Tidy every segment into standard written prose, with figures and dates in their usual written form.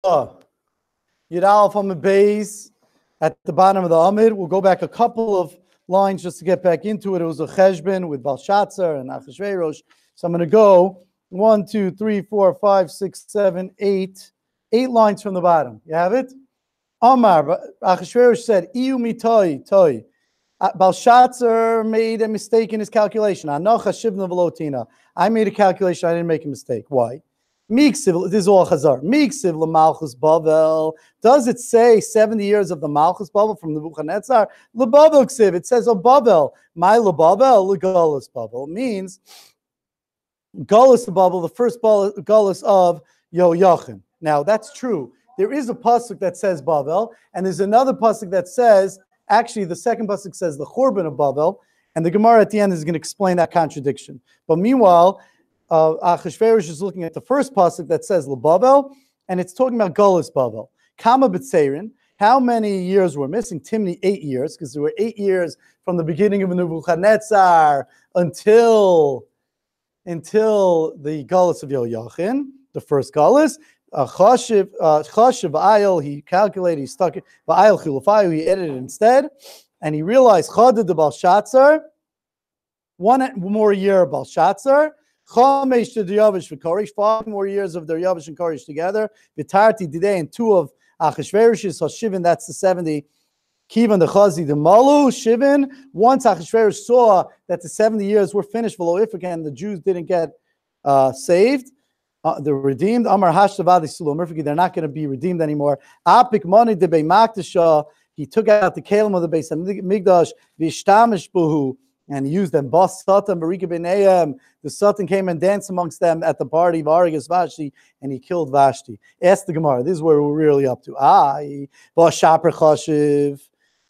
Yidal from the base at the bottom of the Amid. We'll go back a couple of lines just to get back into it. It was a cheshbon with Belshazzar and Achashverosh. So I'm going to go 1, 2, 3, 4, 5, 6, 7, 8. 8 lines from the bottom. You have it? Amar, Achashverosh said, Iu mi toi. Belshazzar made a mistake in his calculation. Anocha shivna velotina. I made a calculation. I didn't make a mistake. Why? This is all Chazar. Miksiv l'malchus Bavel. Does it say 70 years of the Malchus Bavel from the Nebuchadnezzar? L'Bavel ksiv. It says of Bavel. My l'Bavel l'Golus Bavel. It means Golus Bavel, the first Golus of Yoyachin. Now that's true. There is a pasuk that says Bavel, and there's another pasuk that says, actually the second pasuk says the Churban of Bavel, and the Gemara at the end is going to explain that contradiction. But meanwhile, Achashverosh is looking at the first pasuk that says L'Bavel, and it's talking about Golus Bavel. Kama b'tzeirin, how many years were missing? Timni, 8 years, because there were 8 years from the beginning of Nebuchadnezzar until the Golus of Yoyachin, the first Golus. Chashiv Ayel, he calculated, he stuck it. V'ayel chilufayu, he edited it instead, and he realized Chadad the Belshazzar, 1 more year of Belshazzar. 5 more years of the Yavish and Koresh together. Vitarti Didei and 2 of Achashverosh's. So Shivin, that's the 70. Kivan the Chazi the Malu Shivin. Once Achashverosh saw that the 70 years were finished, and the Jews didn't get saved, they're redeemed. Amar Hashavua Sulam, they're not going to be redeemed anymore. Apik Mani de Beimaktasha. He took out the Kalim of the Beis Hamikdash. Vishtamish Buhu. And he used them. Bas Satan, Barika B'neiam. The Satan came and danced amongst them at the party of Arigas Vashti, and he killed Vashti. Ask the Gemara. This is where we're really up to. V'ashaper Chashiv.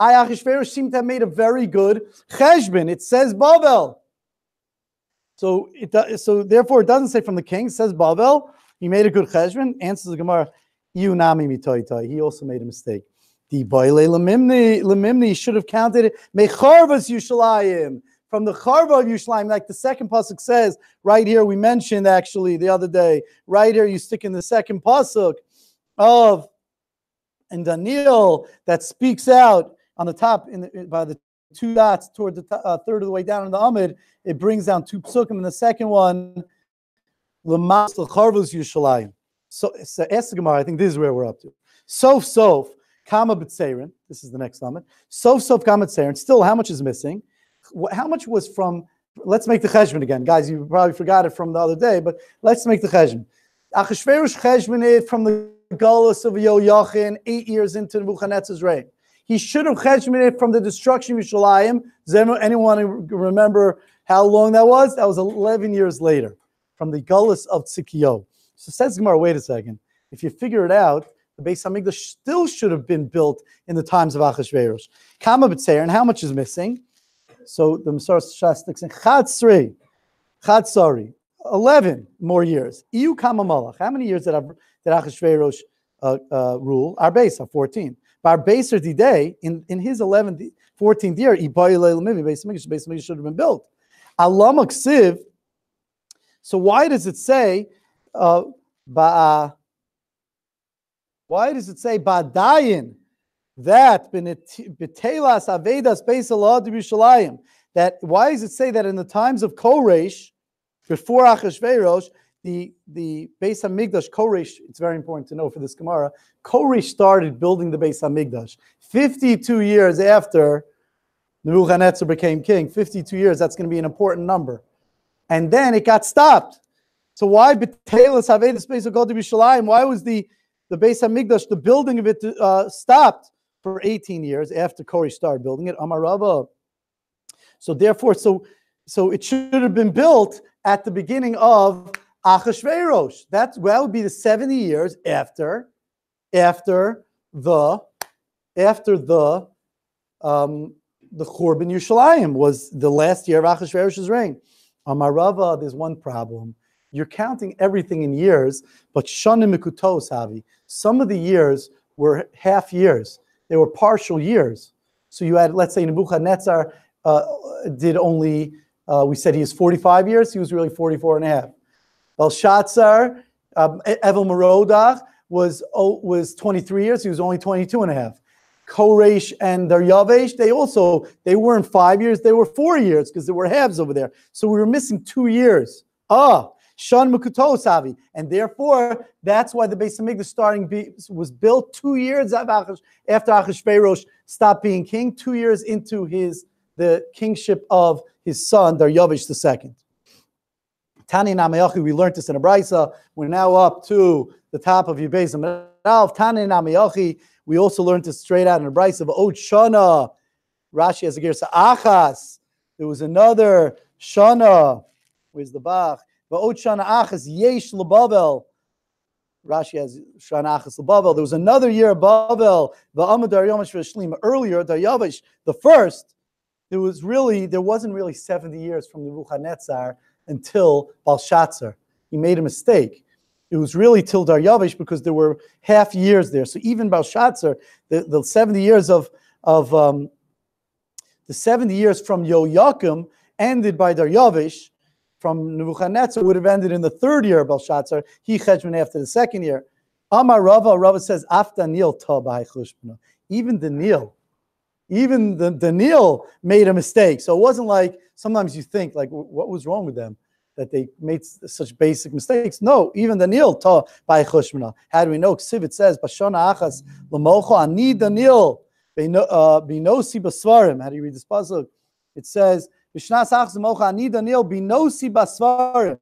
Achashverosh seemed to have made a very good cheshbon. It says Bavel. So therefore it doesn't say from the king. It says Bavel. He made a good cheshbon. Answers the Gemara. You nami mitoitai. He also made a mistake. The Baile Lamimni should have counted it. Mecharvas Yushalayim. From the Charva of Yushalayim, like the second pasuk says, right here, we mentioned actually the other day, right here you stick in the second pasuk of and Daniel that speaks out on the top by the 2 dots toward the third of the way down in the Amid. It brings down 2 psukim, and the second one, Lamas Charvas Yushalayim. So ask the Gemara, I think this is where we're up to. Sof. Kama b'tzeirin. This is the next summit. Sof kama b'tzeirin. Still, how much is missing? How much was from? Let's make the cheshbon again, guys. You probably forgot it from the other day, but let's make the cheshbon. Achashverosh cheshboned from the Golus of Yoyachin 8 years into Nebuchadnezzar's reign. He should have cheshboned from the destruction of Yerushalayim. Does anyone remember how long that was? That was 11 years later, from the Golus of Tzidkiyahu. So says Gemara, wait a second. If you figure it out, the Beis Hamikdash still should have been built in the times of Achashverosh. Kama b'tzeir, and how much is missing? So the Masar Shas sticks in Chadsari, 11 more years. Iu Kama Malach. How many years did Achashverosh rule? Arbeisa, 14. But Arbeisa Didei, in his 11th, 14th year, Beis Hamikdash should have been built. Alamak Siv. So why does it say why does it say Badayin that B'telas Avedas Beis Alad Yerushalayim? That why does it say that in the times of Koresh, before Achashverosh, the Beis Hamikdash Koresh? It's very important to know for this Gemara. Koresh started building the Beis Hamikdash 52 years after Nebuchadnezzar became king. 52 years. That's going to be an important number. And then it got stopped. So why B'telas Avedas Beis Alad Yerushalayim? Why was the Beis Hamikdash, the building of it, stopped for 18 years after Koresh started building it? Amar Rava. So therefore, so it should have been built at the beginning of Achashverosh. That would be the 70 years after the Churban Yerushalayim was the last year of Achashverosh's reign. Amar Rava, there's one problem. You're counting everything in years, but shanim mikutos havi. Some of the years were half years. They were partial years. So you had, let's say, Nebuchadnezzar did only, we said he was 45 years. He was really 44 and a half. Belshazzar, Evel Merodach, was 23 years. He was only 22 and a half. Koresh and Daryavesh, they weren't 5 years, they were 4 years because there were halves over there. So we were missing 2 years. Shan Mukuto Savi. And therefore, that's why the Beis Hamikdash was built 2 years after Achashverosh stopped being king, 2 years into the kingship of his son, Daryavesh II. Tani Namayachi, we learned this in a Brisa. We're now up to the top of Yibez Amarav. Tani Namayachi, we also learned this straight out in a Brisa of Od Shana. Rashi has a Gersa Achas. There was another Shana. Where's the Bach? Od Shana Achas, Yesh L'Bavel. Rashi has Shana Achas L'Bavel. There was another year of Bavel. V'amad Daryavesh v'Shlim. Earlier, Daryavesh, the first, there wasn't really 70 years from Nebuchadnezzar until Belshazzar. He made a mistake. It was really till Daryavesh because there were half years there. So even Belshazzar, the 70 years the 70 years from Yoakim ended by Daryavesh. From Nebuchadnezzar would have ended in the third year of Belshazzar. He cheshbon after the second year. Amar Rava says, After Nil ta b'hai chushbana. Even the Nil made a mistake. So it wasn't like sometimes you think like what was wrong with them that they made such basic mistakes. No, even the Nil ta b'hai chushbana. How do we know? Ksiv, it says Bashana achas l'mocha ani the Nil binosi basvarim. How do you read this pasuk? It says B'shnas achas l'mocha ani the Nil binosi basvarim.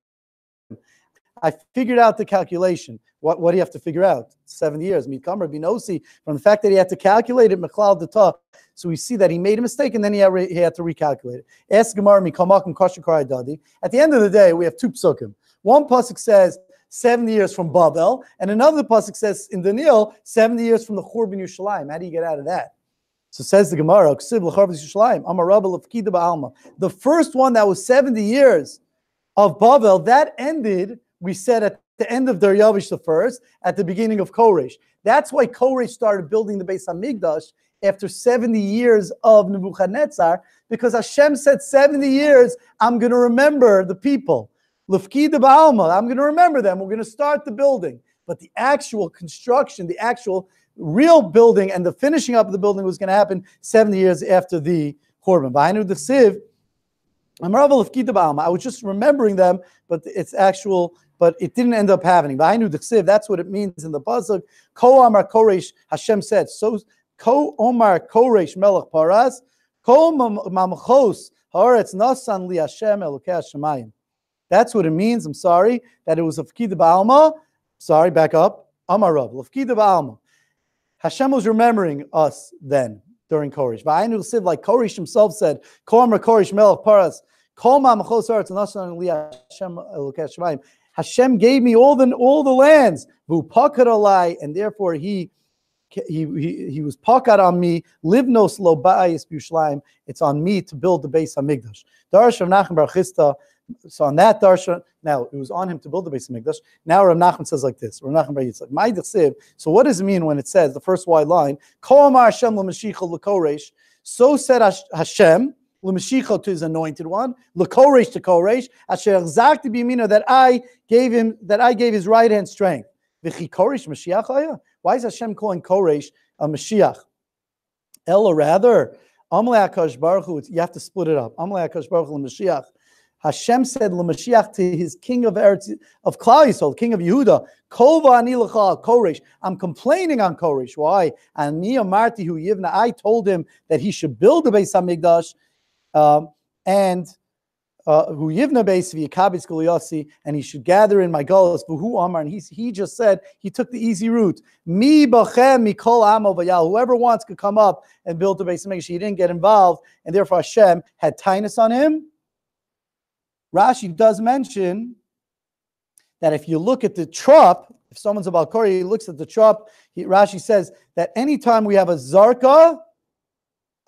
I figured out the calculation. What do you have to figure out? 70 years. Mitkamar binosi. From the fact that he had to calculate it, Mechlal Data. So we see that he made a mistake and then he had to recalculate it. Ask Gemara Mikamak Kashakar Dadi. At the end of the day, we have two psukim. One pasuk says 70 years from Babel, and another pasuk says in Daniel 70 years from the Churban Yerushalayim. How do you get out of that? So says the Gemara, the first one that was 70 years of Babel, that ended, we said at the end of Daryavesh the first, at the beginning of Koresh. That's why Koresh started building the Beis Hamikdash after 70 years of Nebuchadnezzar, because Hashem said 70 years, I'm going to remember the people. Lefkida ba'alma, I'm going to remember them. We're going to start the building. But the actual construction, the actual real building and the finishing up of the building was going to happen 70 years after the Korban. B'hainu the Siv, I was just remembering them, but it didn't end up happening. B'hainu the Siv, that's what it means in the pasuk. Ko Amar Koresh, Hashem said, so Ko Omar Koresh Melech Paras, Ko Mamchos Haaretz Nasan Li Hashem Elokei Hashemayim. That's what it means. I'm sorry that it was a Fkida Ba'alma. Sorry, back up. Amar Rav, Fkida Ba'alma. Hashem was remembering us then during Koresh. V'ayinu Siv, like Koresh himself said, Ko Amar Koresh Melech Paras, Ko Mamchos Haaretz Nasan Li Hashem Elokei Hashemayim. Hashem gave me all the lands. V'upakad alai, and therefore he was pakad on me. Livnos lo ba'ayis b'Yushalayim. It's on me to build the Beis Hamikdash. Darash Rav Nachman bar Chisda. So on that darshan, now it was on him to build the Beis Hamikdash. Now Rav Nachman says like this. Rav Nachman bar Yitzchak. My dechsiv. So what does it mean when it says the first wide line? Ko amar Hashem l'mashicha l'koresh. So said Hashem l'mashicha to his anointed one, l'koresh to Koresh. Asher zakti b'yamino, that I gave his right hand strength. V'chi Koresh Mashiach haya. Why is Hashem calling Koresh a Mashiach? Ella rather, Amalei HaKadosh Baruch Hu, you have to split it up. Amalei HaKadosh Baruch Hu l'Mashiach. Hashem said l'Mashiach to his king of Eretz, of Klal Yisrael, king of Yehuda, Kol v'ani l'cha Koresh. I'm complaining on Koresh. Why? Ani amarti hu yivna. I told him that he should build the Beis Hamikdash, and hu yivna beis v'yikabitz guliyasi, and he should gather in my galus. V'hu amar, and he just said, he took the easy route. Mi bachem mikol amo v'yal. Whoever wants could come up and build the Beis Hamikdash. He didn't get involved, and therefore Hashem had tinus on him. Rashi does mention that if you look at the trop, if someone's a Balkori, he looks at the trop, Rashi says that anytime we have a Zarka,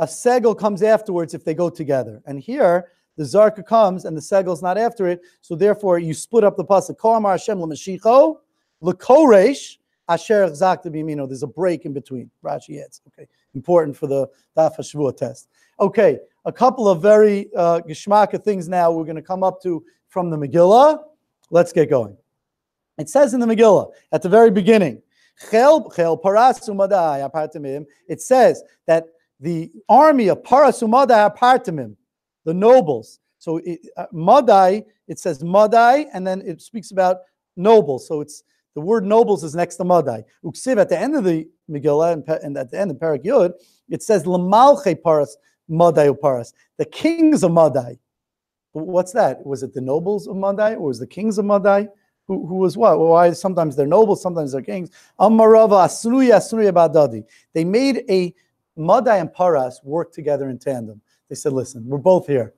a Segel comes afterwards if they go together. And here, the Zarka comes and the Segel's not after it, so therefore you split up the pasuk. Ko amar Hashem l'mashicho, l'koresh, asher zakta b'yamino. There's a break in between. Rashi adds. Okay, important for the Daf Hashavua test. Okay, a couple of very geschmacka things now we're going to come up to from the Megillah. Let's get going. It says in the Megillah, at the very beginning, It says that the army of Paras Umadai Apartimim, the nobles. So Madai, it says Madai, and then it speaks about nobles. So it's the word nobles is next to Madai. Uksiv at the end of the Megillah and at the end of Parak Yud, it says Lamalche Paras Madai Uparas, the kings of Madai. What's that? Was it the nobles of Madai, or was the kings of Madai? Who was what? Why sometimes they're nobles, sometimes they're kings. Amarava Asnuya Asnuya Badadi. They made a Madai and Paras work together in tandem. They said, listen, we're both here.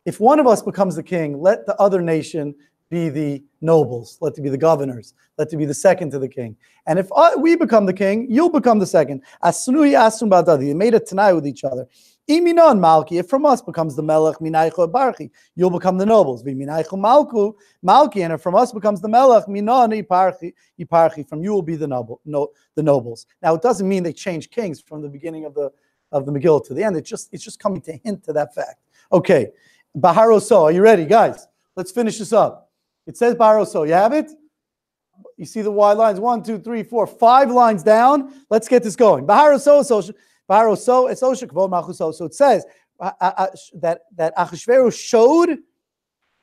If one of us becomes the king, let the other nation be the nobles, let it be the governors, let it be the second to the king. And if we become the king, you'll become the second. Asnuyi asum badadi. They made a tanai with each other. Iminon malki. If from us becomes the melech, minaycho barchi, you'll become the nobles. Minaycho malku malki. And if from us becomes the melech, minon iparchi. From you will be the nobles. Now it doesn't mean they change kings from the beginning of the Megillah to the end. It's just coming to hint to that fact. Okay. Baharoso, are you ready, guys? Let's finish this up. It says Baharoso. You have it? You see the wide lines? 1, 2, 3, 4, 5 lines down. Let's get this going. Baharoso, Baharoso, it's Osher Kavod Malchuso. So it says that Achashverosh showed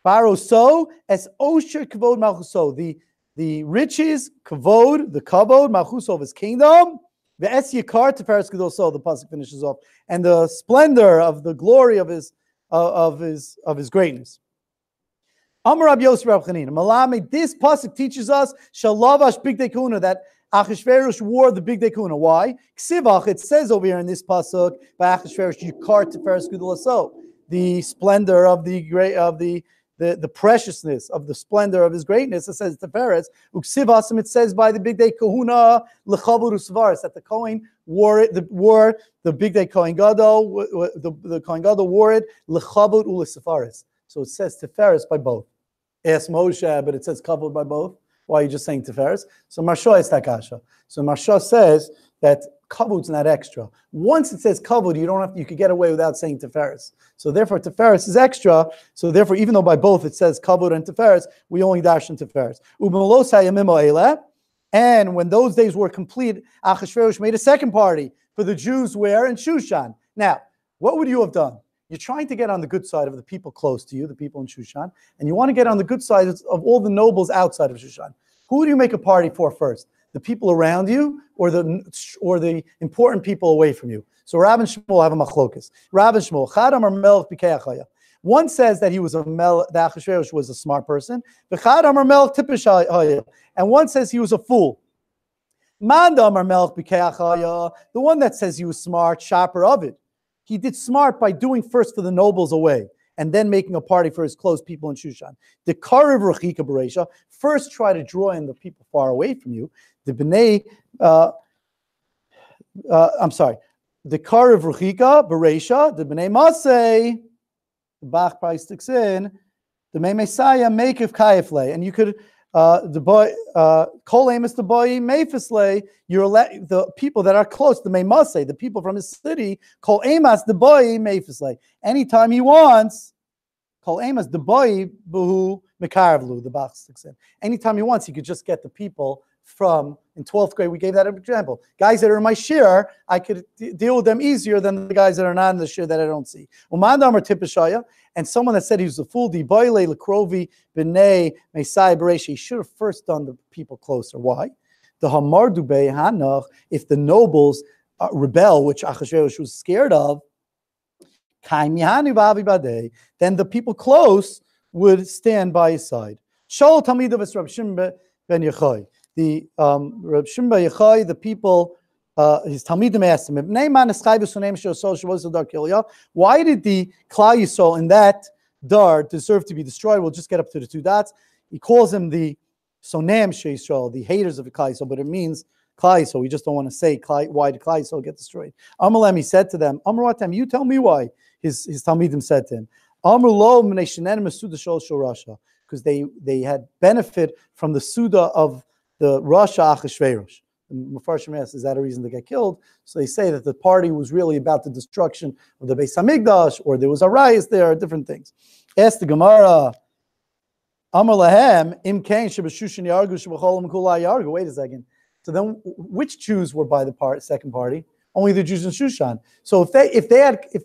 Baharoso as Osher Kavod Malchuso, the riches, Kavod, the Kavod, Malchuso of his kingdom. The Es Yikar Teferes Gadol. So the pasuk finishes off, and the splendor of the glory of his greatness. Amar Rabbi Yosef Rab Chanina, Malame, this pasuk teaches us Shalavash Bigdei Kuna, that Achashverosh wore the Bigdei Kuna. Why? Ksivach, it says over here in this pasuk by Achashverosh, Yikar Teferes Gadol. So the splendor of the preciousness of the splendor of his greatness, it says Teferes. Uksivasim, it says by the Bigdei Kahuna Lechavur Usvaris, that the Kohen wore the Bigdei Kohen Gadol, the Kohen Gadol wore it Lechavur Ulesafaris. So it says Teferes by both. Ask Moshe, but it says covered by both. Why are you just saying Teferes? So Marsha is Takasha. So Marsha says that kavud's not extra. Once it says kavud, you could get away without saying Teferes. So therefore Teferes is extra. So therefore, even though by both it says kavud and Teferes, we only dash in Teferes. And when those days were complete, Achashverosh made a second party for the Jews where in Shushan. Now, what would you have done? You're trying to get on the good side of the people close to you, the people in Shushan, and you want to get on the good side of all the nobles outside of Shushan. Who do you make a party for first? The people around you, or the important people away from you? So Rav and Shmuel have a machlokas. Rav and Shmuel, Chadam or Melech B'Keachaya. One says that he was that Achashverosh was a smart person. V'Chadam or Melech Tipishaya. And one says he was a fool. Mandam or Melech B'Keachaya. The one that says he was smart, sharper of it. He did smart by doing first for the nobles away, and then making a party for his close people in Shushan. The Kariv Rechika Bereisha, first try to draw in the people far away from you. The B'nai, the Kariv Rechika Bereisha, the B'nai Masei, the Bach price sticks in, the Mei Messiah make of Kayafle, and you could the boy Kol Amos the boy Mephisley, the people that are close, the Meimase, the people from his city, Kol Amos the boy Mephisley. Anytime he wants, Kol Amos the boy Buhu Mekaravlu, the Bach sticks in. Anytime he wants, he could just get the people from, in 12th grade, we gave that example. Guys that are in my shir, I could deal with them easier than the guys that are not in the shir that I don't see. Umandam or Tipishaya, and someone that said he was a fool, Di Boile, Lekrovi, B'nai, Mesai, Bereshi, he should have first done the people closer. Why? The Hamar Dubei Hanach, if the nobles rebel, which Achashverosh was scared of, then the people close would stand by his side. Shol Talmidav Rab Shimon ben Yochai. The Rab Shimon ben Yochai, the people, his Talmidim asked him, why did the Klal Yisrael in that dar deserve to be destroyed? We'll just get up to the 2 dots. He calls them the Sonam Yisrael, the haters of the Klal Yisrael, but it means Klal Yisrael. We just don't want to say why did Klal Yisrael get destroyed. Amalem, he said to them, Amratem, you tell me why. His Talmidim said to him, because they had benefit from the Suda of the Rasha Achashverosh. Mefarshim asks, is that a reason to get killed? So they say that the party was really about the destruction of the Beis Hamikdash, or there was a riot there, different things. Ask the Gemara, Amar Lahem, Im Kain Shebashushan Yargu Shebacholem Kula Yargu. Wait a second. So then, which Jews were by the second party? Only the Jews in Shushan. So if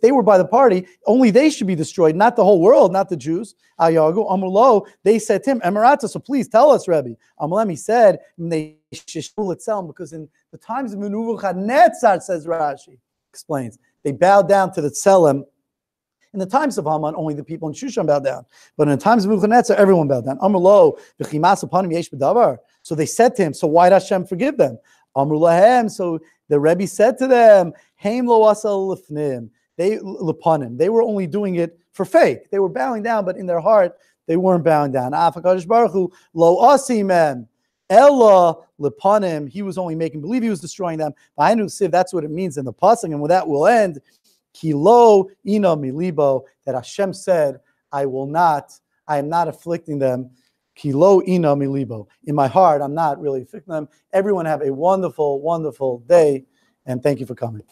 they were by the party, only they should be destroyed, not the whole world, not the Jews. Ayagu Amulo, they said to him, Emirata, so please tell us, Rebbe. Amulem, he said, because in the times of Nebuchadnezzar, says Rashi, explains, they bowed down to the Tselem. In the times of Haman, only the people in Shushan bowed down. But in the times of Nebuchadnezzar, everyone bowed down. Amulo, v'chimas upanim yesh b'davar. So they said to him, so why does Hashem forgive them? Amrulahem, so the Rebbe said to them, Haim lo asal lifnim. They were only doing it for fake. They were bowing down, but in their heart, they weren't bowing down. Afakadosh Baruch Hu lo asimem ella lipanim. He was only making believe he was destroying them. That's what it means in the pasuk, and with that we'll end. Kilo ina milibo, that Hashem said, I am not afflicting them. Kilo ina milibo. In my heart, I'm not really afflicting them. Everyone have a wonderful, wonderful day, and thank you for coming.